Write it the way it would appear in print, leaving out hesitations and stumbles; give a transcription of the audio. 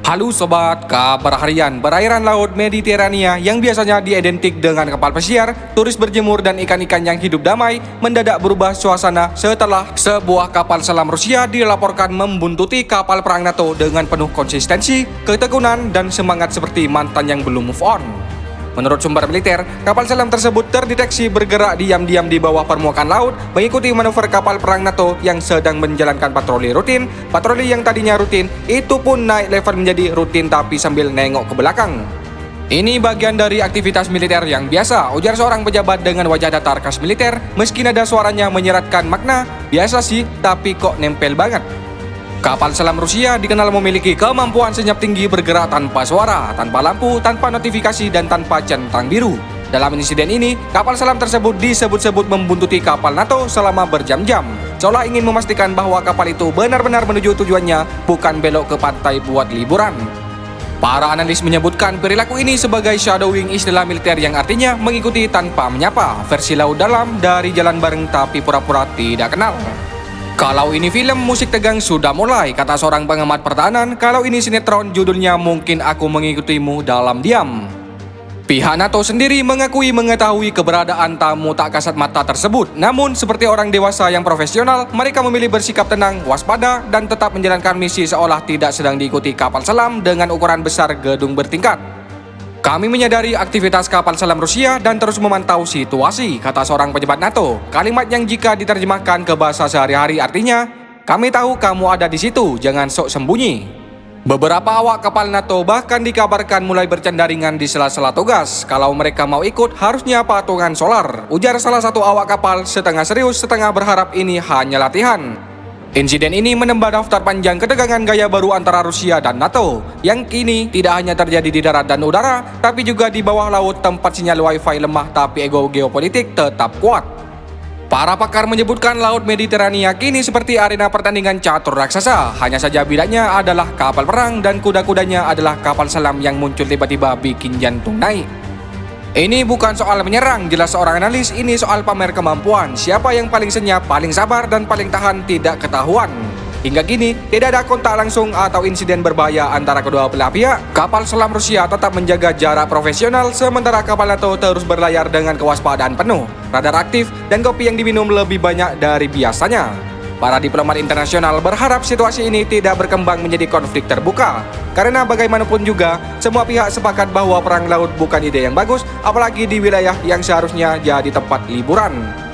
Halo sobat, kabar harian perairan laut Mediterania yang biasanya diidentik dengan kapal pesiar, turis berjemur dan ikan-ikan yang hidup damai mendadak berubah suasana setelah sebuah kapal selam Rusia dilaporkan membuntuti kapal perang NATO dengan penuh konsistensi, ketekunan dan semangat seperti mantan yang belum move on. Menurut sumber militer, kapal selam tersebut terdeteksi bergerak diam-diam di bawah permukaan laut mengikuti manuver kapal perang NATO yang sedang menjalankan patroli rutin. Patroli yang tadinya rutin, itu pun naik level menjadi rutin tapi sambil nengok ke belakang. Ini bagian dari aktivitas militer yang biasa, ujar seorang pejabat dengan wajah datar khas militer, meski nada suaranya menyeratkan makna, biasa sih, tapi kok nempel banget. Kapal selam Rusia dikenal memiliki kemampuan senyap tinggi bergerak tanpa suara, tanpa lampu, tanpa notifikasi, dan tanpa centang biru. Dalam insiden ini, kapal selam tersebut disebut-sebut membuntuti kapal NATO selama berjam-jam, seolah ingin memastikan bahwa kapal itu benar-benar menuju tujuannya, bukan belok ke pantai buat liburan. Para analis menyebutkan perilaku ini sebagai shadowing, istilah militer yang artinya mengikuti tanpa menyapa, versi laut dalam dari jalan bareng tapi pura-pura tidak kenal. Kalau ini film, musik tegang sudah mulai, kata seorang pengamat pertahanan. Kalau ini sinetron, judulnya Mungkin Aku Mengikutimu Dalam Diam. Pihak NATO sendiri mengakui mengetahui keberadaan tamu tak kasat mata tersebut. Namun, seperti orang dewasa yang profesional, mereka memilih bersikap tenang, waspada, dan tetap menjalankan misi seolah tidak sedang diikuti kapal selam dengan ukuran besar gedung bertingkat. Kami menyadari aktivitas kapal selam Rusia dan terus memantau situasi, kata seorang pejabat NATO. Kalimat yang jika diterjemahkan ke bahasa sehari-hari artinya, kami tahu kamu ada di situ, jangan sok sembunyi. Beberapa awak kapal NATO bahkan dikabarkan mulai bercanda ringan di sela-sela tugas. Kalau mereka mau ikut, harusnya patungan solar, ujar salah satu awak kapal setengah serius, setengah berharap ini hanya latihan. Insiden ini menambah daftar panjang ketegangan gaya baru antara Rusia dan NATO, yang kini tidak hanya terjadi di darat dan udara, tapi juga di bawah laut tempat sinyal wifi lemah tapi ego geopolitik tetap kuat. Para pakar menyebutkan laut Mediterania kini seperti arena pertandingan catur raksasa, hanya saja bedanya adalah kapal perang dan kuda-kudanya adalah kapal selam yang muncul tiba-tiba bikin jantung naik. Ini bukan soal menyerang, jelas seorang analis, ini soal pamer kemampuan. Siapa yang paling senyap, paling sabar, dan paling tahan tidak ketahuan. Hingga kini, tidak ada kontak langsung atau insiden berbahaya antara kedua belah pihak. Kapal selam Rusia tetap menjaga jarak profesional, sementara kapal NATO terus berlayar dengan kewaspadaan penuh, radar aktif, dan kopi yang diminum lebih banyak dari biasanya. Para diplomat internasional berharap situasi ini tidak berkembang menjadi konflik terbuka. Karena bagaimanapun juga, semua pihak sepakat bahwa perang laut bukan ide yang bagus, apalagi di wilayah yang seharusnya jadi tempat liburan.